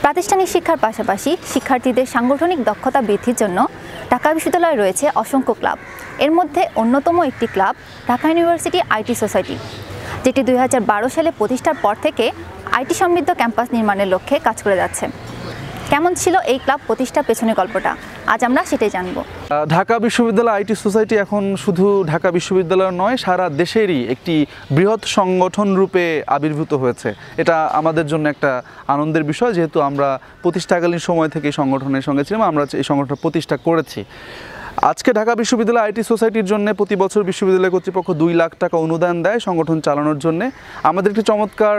প্রাতিষ্ঠানিক শিক্ষার পাশাপাশি শিক্ষার্থীদের সাংগঠনিক দক্ষতা বৃদ্ধির জন্য ঢাকা বিশ্ববিদ্যালয়ে রয়েছে অসংখ্য ক্লাব। এর মধ্যে অন্যতম একটি club Dhaka university IT society, যেটি 2012 সালে প্রতিষ্ঠার পর থেকে আইটি সমৃদ্ধ ক্যাম্পাস নির্মাণের লক্ষ্যে কাজ করে যাচ্ছে। কেমন ছিল এই ক্লাব প্রতিষ্ঠার পেছনে গল্পটা, আজ আমরা সেটাই জানব। ঢাকা বিশ্ববিদ্যালয় আইটি সোসাইটি এখন শুধু ঢাকা বিশ্ববিদ্যালয় নয়, সারা দেশেরই একটি বৃহৎ সংগঠন রূপে আবির্ভূত হয়েছে। এটা আমাদের জন্য একটা আনন্দের বিষয়, যেহেতু আমরা প্রতিষ্ঠাকালীন সময় থেকে এই সংগঠনের সঙ্গে ছিলাম, আমরা এই সংগঠন প্রতিষ্ঠা করেছি। আজকে ঢাকা বিশ্ববিদ্যালয় আইটি সোসাইটির জন্য প্রতি বছর বিশ্ববিদ্যালয় কর্তৃপক্ষ 2 লাখ টাকা অনুদান দেয় সংগঠন চালানোর জন্য। আমাদের একটি চমৎকার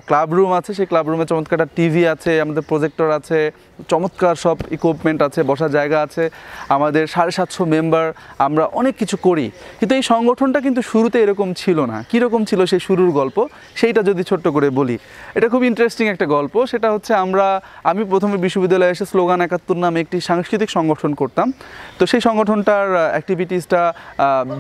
ক্লাব রুম আছে, সেই ক্লাব রুমে চমৎকার একটা টিভি আছে, আমাদের প্রজেক্টর আছে, চমৎকার সব ইকুইপমেন্ট আছে, বসার জায়গা আছে, আমাদের 750 মেম্বার, আমরা অনেক কিছু করি। কিন্তু এই সংগঠনটা কিন্তু শুরুতে এরকম ছিল না। কীরকম ছিল সেই শুরুর গল্প, সেইটা যদি ছোট্ট করে বলি, এটা খুব ইন্টারেস্টিং একটা গল্প। সেটা হচ্ছে আমি প্রথমে বিশ্ববিদ্যালয়ে এসে স্লোগান 71 নামে একটি সাংস্কৃতিক সংগঠন করতাম। তো সেই সংগঠনটার অ্যাক্টিভিটিসটা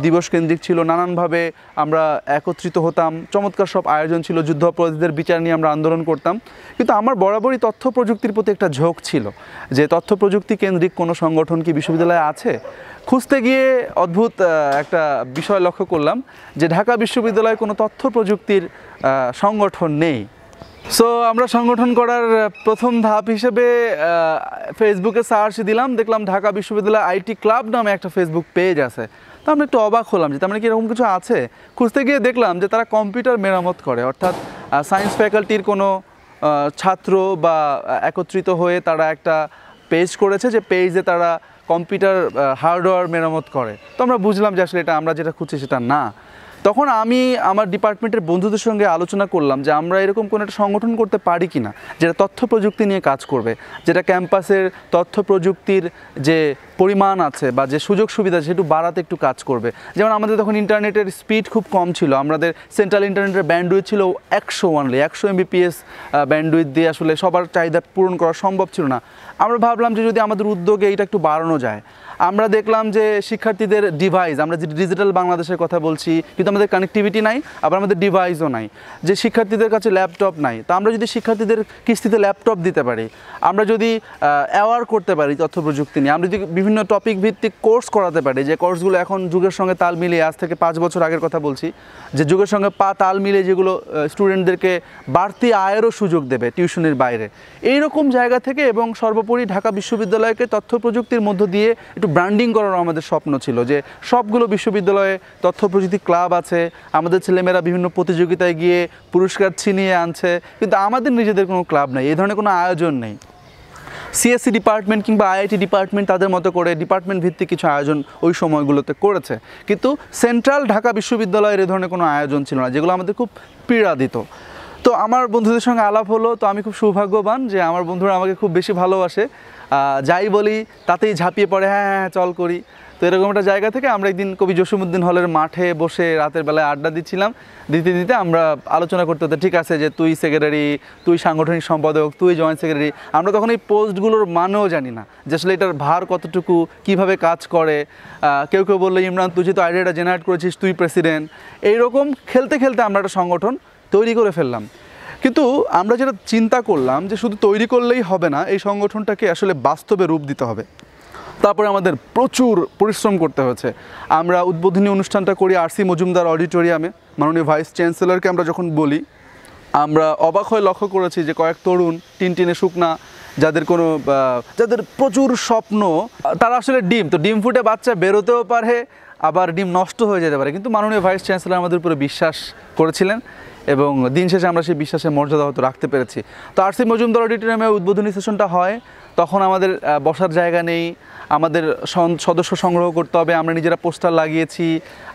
দিবস কেন্দ্রিক ছিল, নানানভাবে আমরা একত্রিত হতাম, চমৎকার সব আয়োজন ছিল, যুদ্ধাপরাধীদের বিচার নিয়ে আমরা আন্দোলন করতাম। কিন্তু আমার বরাবরই তথ্য প্রযুক্তির প্রতি একটা ঝোঁক ছিল, যে তথ্য প্রযুক্তি কেন্দ্রিক কোনো সংগঠন কি বিশ্ববিদ্যালয়ে আছে। খুঁজতে গিয়ে অদ্ভুত একটা বিষয় লক্ষ্য করলাম, যে ঢাকা বিশ্ববিদ্যালয়ে কোনো তথ্য প্রযুক্তির সংগঠন নেই। সো আমরা সংগঠন করার প্রথম ধাপ হিসেবে ফেসবুকে সার্চ দিলাম, দেখলাম ঢাকা বিশ্ববিদ্যালয় আইটি ক্লাব নামে একটা ফেসবুক পেজ আছে। তো আমরা একটু অবাক হলাম যে তার মানে কি এরকম কিছু আছে। খুঁজতে গিয়ে দেখলাম যে তারা কম্পিউটার মেরামত করে, অর্থাৎ সায়েন্স ফ্যাকাল্টির কোনো ছাত্র বা একত্রিত হয়ে তারা একটা পেজ করেছে, যে পেজে তারা কম্পিউটার হার্ডওয়্যার মেরামত করে। তো আমরা বুঝলাম যে আসলে এটা আমরা যেটা খুঁজছি সেটা না। তখন আমি আমার ডিপার্টমেন্টের বন্ধুদের সঙ্গে আলোচনা করলাম যে আমরা এরকম কোনো একটা সংগঠন করতে পারি কি না, যেটা তথ্য প্রযুক্তি নিয়ে কাজ করবে, যেটা ক্যাম্পাসের তথ্য প্রযুক্তির যে পরিমাণ আছে বা যে সুযোগ সুবিধা সেটা বাড়াতে একটু কাজ করবে। যেমন আমাদের তখন ইন্টারনেটের স্পিড খুব কম ছিল, আমাদের সেন্ট্রাল ইন্টারনেটের ব্যান্ডউইথ ছিল 100 MBPS ব্যান্ডউইথ দিয়ে আসলে সবার চাহিদা পূরণ করা সম্ভব ছিল না। আমরা ভাবলাম যে যদি আমাদের উদ্যোগে এটা একটু বাড়ানো যায়। আমরা দেখলাম যে শিক্ষার্থীদের ডিভাইস, আমরা যে ডিজিটাল বাংলাদেশের কথা বলছি, কিন্তু আমাদের কানেক্টিভিটি নাই, আবার আমাদের ডিভাইসও নাই, যে শিক্ষার্থীদের কাছে ল্যাপটপ নাই। তো আমরা যদি শিক্ষার্থীদের কিস্তিতে ল্যাপটপ দিতে পারি, আমরা যদি অ্যাওয়ার করতে পারি তথ্য প্রযুক্তি নিয়ে, আমরা যদি বিভিন্ন টপিক ভিত্তিক কোর্স করাতে পারি, যে কোর্সগুলো এখন যুগের সঙ্গে তাল মিলিয়ে, আজ থেকে 5 বছর আগের কথা বলছি, যে যুগের সঙ্গে তাল মিলিয়ে যেগুলো স্টুডেন্টদেরকে বাড়তি আয়েরও সুযোগ দেবে টিউশনের বাইরে, এইরকম জায়গা থেকে। এবং সর্বোপরি ঢাকা বিশ্ববিদ্যালয়কে তথ্য প্রযুক্তির মধ্য দিয়ে একটু ব্র্যান্ডিং করার আমাদের স্বপ্ন ছিল, যে সবগুলো বিশ্ববিদ্যালয়ে তথ্য প্রযুক্তি ক্লাব আছে, আমাদের ছেলেমেয়েরা বিভিন্ন প্রতিযোগিতায় গিয়ে পুরস্কার ছিনিয়ে আনছে, কিন্তু আমাদের নিজেদের কোনো ক্লাব নেই, এই ধরনের কোনো আয়োজন নেই। সিএসসি ডিপার্টমেন্ট কিংবা আইআইটি ডিপার্টমেন্ট তাদের মতো করে ডিপার্টমেন্ট ভিত্তিক কিছু আয়োজন ওই সময়গুলোতে করেছে, কিন্তু সেন্ট্রাল ঢাকা বিশ্ববিদ্যালয়ের এ ধরনের কোনো আয়োজন ছিল না, যেগুলো আমাদের খুব পীড়া দিত। তো আমার বন্ধুদের সঙ্গে আলাপ হলো, তো আমি খুব সৌভাগ্যবান যে আমার বন্ধুরা আমাকে খুব বেশি ভালোবাসে, যাই বলি তাতেই ঝাঁপিয়ে পড়ে, হ্যাঁ চল করি। তো এরকম একটা জায়গা থেকে আমরা একদিন কবি জসীমউদ্দিন হলের মাঠে বসে রাতের বেলায় আড্ডা দিচ্ছিলাম, দিতে দিতে আমরা আলোচনা করতে হতো, ঠিক আছে যে তুই সেক্রেটারি, তুই সাংগঠনিক সম্পাদক, তুই জয়েন্ট সেক্রেটারি। আমরা তখন এই পোস্টগুলোর মানেও জানি না, যে আসলে এটার ভার কতটুকু, কিভাবে কাজ করে। কেউ কেউ বললো, ইমরান তুই যেহেতু আইডিয়াটা জেনারেট করেছিস, তুই প্রেসিডেন্ট। এইরকম খেলতে খেলতে আমরা একটা সংগঠন তৈরি করে ফেললাম। কিন্তু আমরা যেটা চিন্তা করলাম, যে শুধু তৈরি করলেই হবে না, এই সংগঠনটাকে আসলে বাস্তবে রূপ দিতে হবে। তারপরে আমাদের প্রচুর পরিশ্রম করতে হয়েছে। আমরা উদ্বোধনী অনুষ্ঠানটা করি আরসি মজুমদার অডিটোরিয়ামে, মাননীয় ভাইস চ্যান্সেলরকে আমরা যখন বলি, আমরা অবাক হয়ে লক্ষ্য করেছি যে কয়েক তরুণ টিনটিনে শুকনা, যাদের প্রচুর স্বপ্ন, তারা আসলে ডিম ফুটে বাচ্চা বেরোতেও পারে, আবার ডিম নষ্ট হয়ে যেতে পারে, কিন্তু মাননীয় ভাইস চ্যান্সেলর আমাদের উপরে বিশ্বাস করেছিলেন এবং দিন শেষে আমরা সেই বিশ্বাসের মর্যাদা হয়তো রাখতে পেরেছি। তো আরসি মজুমদার অডিটোরিয়ামে উদ্বোধনী সেশনটা হয়, তখন আমাদের বসার জায়গা নেই, আমাদের সদস্য সংগ্রহ করতে হবে। আমরা নিজেরা পোস্টার লাগিয়েছি,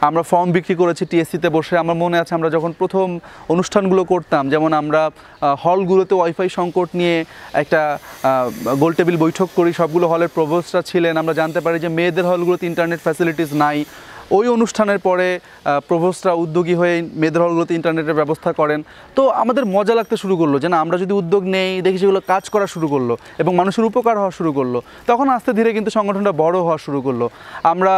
আমরা ফর্ম বিক্রি করেছি টিএসসিতে বসে। আমার মনে আছে আমরা যখন প্রথম অনুষ্ঠানগুলো করতাম, যেমন আমরা হলগুলোতে ওয়াইফাই সংকট নিয়ে একটা গোল টেবিল বৈঠক করি, সবগুলো হলের প্রভোস্টরা ছিলেন। আমরা জানতে পারি যে মেয়েদের হলগুলোতে ইন্টারনেট ফ্যাসিলিটিস নাই, ওই অনুষ্ঠানের পরে প্রভোস্টরা উদ্যোগী হয়ে মেয়েদের হলগুলোতে ইন্টারনেটের ব্যবস্থা করেন। তো আমাদের মজা লাগতে শুরু করলো যে না, আমরা যদি উদ্যোগ নেই, দেখি সেগুলো কাজ করা শুরু করলো এবং মানুষের উপকার হওয়া শুরু করলো। তখন আস্তে ধীরে কিন্তু সংগঠনটা বড় হওয়া শুরু করলো। আমরা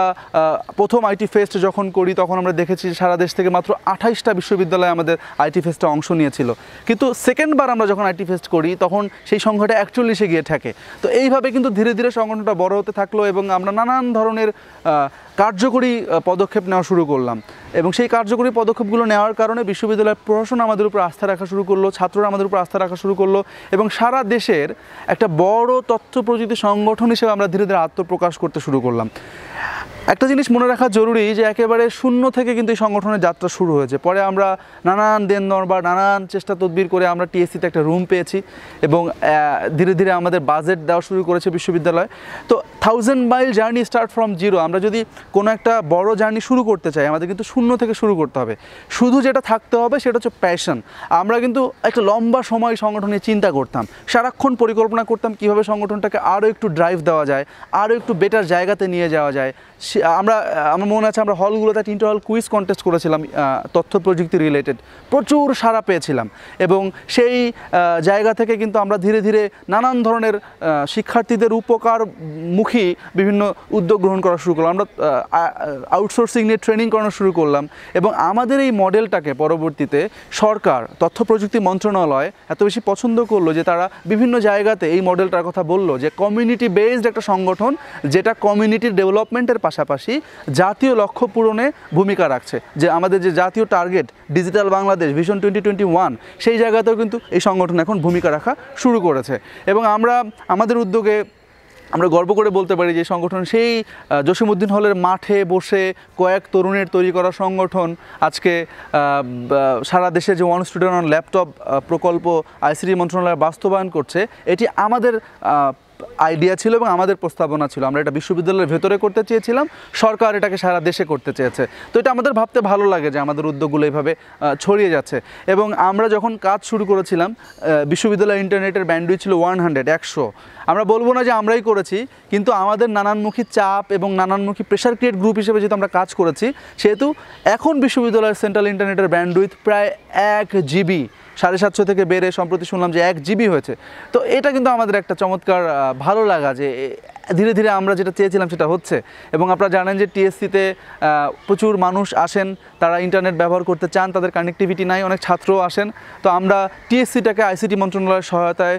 প্রথম আইটি ফেস্ট যখন করি তখন আমরা দেখেছি সারা দেশ থেকে মাত্র 28টা বিশ্ববিদ্যালয় আমাদের আইটি ফেস্টে অংশ নিয়েছিল। কিন্তু সেকেন্ডবার আমরা যখন আইটি ফেস্ট করি তখন সেই সংখ্যাটা 41-এ গিয়ে ঠেকে। তো এইভাবে কিন্তু ধীরে ধীরে সংগঠনটা বড় হতে থাকলো এবং আমরা নানান ধরনের কার্যকরী পদক্ষেপ নেওয়া শুরু করলাম এবং সেই কার্যকরী পদক্ষেপগুলো নেওয়ার কারণে বিশ্ববিদ্যালয়ের প্রশাসন আমাদের উপর আস্থা রাখা শুরু করলো, ছাত্ররা আমাদের উপর আস্থা রাখা শুরু করলো এবং সারা দেশের একটা বড় তথ্য প্রযুক্তি সংগঠন হিসেবে আমরা ধীরে ধীরে আত্মপ্রকাশ করতে শুরু করলাম। একটা জিনিস মনে রাখা জরুরি যে একেবারে শূন্য থেকে কিন্তু এই সংগঠনের যাত্রা শুরু হয়েছে। পরে আমরা নানান দেনদরবার, নানান চেষ্টা তদবির করে আমরা টিএসসিতে একটা রুম পেয়েছি এবং ধীরে ধীরে আমাদের বাজেট দেওয়া শুরু করেছে বিশ্ববিদ্যালয়। তো 1000 mile journey start from zero. আমরা যদি কোনো একটা বড় জার্নি শুরু করতে চাই আমাদের কিন্তু শূন্য থেকে শুরু করতে হবে। শুধু যেটা থাকতে হবে সেটা হচ্ছে প্যাশন। আমরা কিন্তু একটা লম্বা সময় সংগঠনে চিন্তা করতাম, সারাক্ষণ পরিকল্পনা করতাম কীভাবে সংগঠনটাকে আরও একটু ড্রাইভ দেওয়া যায়, আরও একটু বেটার জায়গাতে নিয়ে যাওয়া যায়। আমার মনে আছে আমরা হলগুলোতে একটা ইন্টারহল কুইজ কন্টেস্ট করেছিলাম তথ্য প্রযুক্তি রিলেটেড, প্রচুর সাড়া পেয়েছিলাম এবং সেই জায়গা থেকে কিন্তু আমরা ধীরে ধীরে নানান ধরনের শিক্ষার্থীদের উপকারমুখী বিভিন্ন উদ্যোগ গ্রহণ করা শুরু করলাম। আমরা আউটসোর্সিং নিয়ে ট্রেনিং করানো শুরু করলাম এবং আমাদের এই মডেলটাকে পরবর্তীতে সরকার, তথ্য প্রযুক্তি মন্ত্রণালয় এত বেশি পছন্দ করলো যে তারা বিভিন্ন জায়গাতে এই মডেলটার কথা বললো যে কমিউনিটি বেসড একটা সংগঠন যেটা কমিউনিটির ডেভেলপমেন্টের পাশাপাশি জাতীয় লক্ষ্য পূরণে ভূমিকা রাখছে। যে আমাদের যে জাতীয় টার্গেট ডিজিটাল বাংলাদেশ ভিশন 2021, সেই জায়গাতেও কিন্তু এই সংগঠন এখন ভূমিকা রাখা শুরু করেছে এবং আমরা আমাদের উদ্যোগে আমরা গর্ব করে বলতে পারি যে সংগঠন সেই জসিমউদ্দিন হলের মাঠে বসে কয়েক তরুণের তৈরি করা সংগঠন আজকে সারা দেশে যে ওয়ান স্টুডেন্ট অন ল্যাপটপ প্রকল্প আইসিটি মন্ত্রণালয় বাস্তবায়ন করছে, এটি আমাদের আইডিয়া ছিল এবং আমাদের প্রস্তাবনা ছিল। আমরা এটা বিশ্ববিদ্যালয়ের ভেতরে করতে চেয়েছিলাম, সরকার এটাকে সারা দেশে করতে চেয়েছে। তো এটা আমাদের ভাবতে ভালো লাগে যে আমাদের উদ্যোগগুলো এইভাবে ছড়িয়ে যাচ্ছে। এবং আমরা যখন কাজ শুরু করেছিলাম বিশ্ববিদ্যালয়ের ইন্টারনেটের ব্যান্ডউইথ ছিল 100। আমরা বলবো না যে আমরাই করেছি, কিন্তু আমাদের নানানমুখী চাপ এবং নানানমুখী প্রেশার ক্রিয়েট গ্রুপ হিসেবে যেহেতু আমরা কাজ করেছি, সেহেতু এখন বিশ্ববিদ্যালয়ের সেন্ট্রাল ইন্টারনেটের ব্যান্ডউইথ প্রায় 1 GB, 750 থেকে বেড়ে সম্প্রতি শুনলাম যে 1 GB হয়েছে। তো এটা কিন্তু আমাদের একটা চমৎকার ভালো লাগা যে ধীরে ধীরে আমরা যেটা চেয়েছিলাম সেটা হচ্ছে। এবং আপনারা জানেন যে টিএসসিতে প্রচুর মানুষ আসেন, তারা ইন্টারনেট ব্যবহার করতে চান, তাদের কানেক্টিভিটি নাই, অনেক ছাত্রও আসেন। তো আমরা টিএসসিটাকে আইসিটি মন্ত্রণালয়ের সহায়তায়,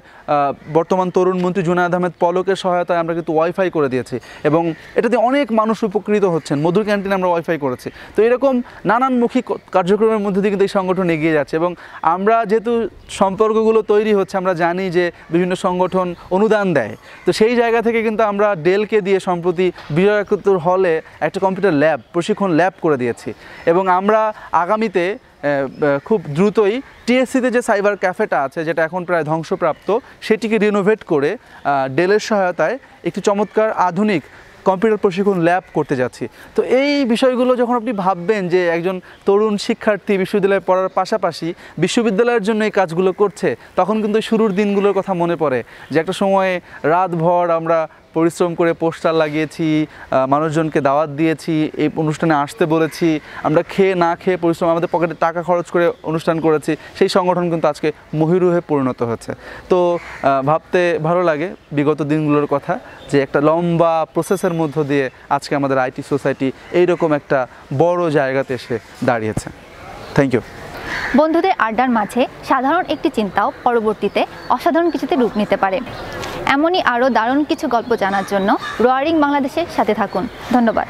বর্তমান তরুণ মন্ত্রী জুনায়েদ আহমেদ পলকের সহায়তায় আমরা কিন্তু ওয়াইফাই করে দিয়েছি এবং এটাতে অনেক মানুষ উপকৃত হচ্ছেন। মধুর ক্যান্টিনে আমরা ওয়াইফাই করেছি। তো এরকম নানানমুখী কার্যক্রমের মধ্যে দিয়ে কিন্তু এই সংগঠন এগিয়ে যাচ্ছে এবং আমরা যেহেতু সম্পর্কগুলো তৈরি হচ্ছে, আমরা জানি যে বিভিন্ন সংগঠন অনুদান দেয়। তো সেই জায়গা থেকে কিন্তু আমরা ডেলকে দিয়ে সম্প্রতি বিজয় একাত্তর হলে একটা কম্পিউটার ল্যাব, প্রশিক্ষণ ল্যাব করে দিয়েছি এবং আমরা আগামীতে খুব দ্রুতই টিএসসিতে যে সাইবার ক্যাফেটা আছে, যেটা এখন প্রায় ধ্বংসপ্রাপ্ত, সেটিকে রিনোভেট করে ডেলের সহায়তায় একটি চমৎকার আধুনিক কম্পিউটার প্রশিক্ষণ ল্যাব করতে যাচ্ছি। তো এই বিষয়গুলো যখন আপনি ভাববেন যে একজন তরুণ শিক্ষার্থী বিশ্ববিদ্যালয়ে পড়ার পাশাপাশি বিশ্ববিদ্যালয়ের জন্য এই কাজগুলো করছে, তখন কিন্তু শুরুর দিনগুলোর কথা মনে পড়ে যে একটা সময়ে রাতভর আমরা পরিশ্রম করে পোস্টার লাগিয়েছি, মানুষজনকে দাওয়াত দিয়েছি, এই অনুষ্ঠানে আসতে বলেছি, আমরা খেয়ে না খেয়ে পরিশ্রম, আমাদের পকেটে টাকা খরচ করে অনুষ্ঠান করেছি। সেই সংগঠন কিন্তু আজকে মহিরুহে পরিণত হচ্ছে। তো ভাবতে ভালো লাগে বিগত দিনগুলোর কথা যে একটা লম্বা প্রসেসের মধ্য দিয়ে আজকে আমাদের আইটি সোসাইটি এইরকম একটা বড় জায়গাতে এসে দাঁড়িয়েছে। Thank you. বন্ধুদের আড্ডার মাঝে সাধারণ একটি চিন্তাও পরবর্তীতে অসাধারণ কিছুতে রূপ নিতে পারে। এমনই আরও দারুণ কিছু গল্প জানার জন্য রোয়ারিং বাংলাদেশের সাথে থাকুন। ধন্যবাদ।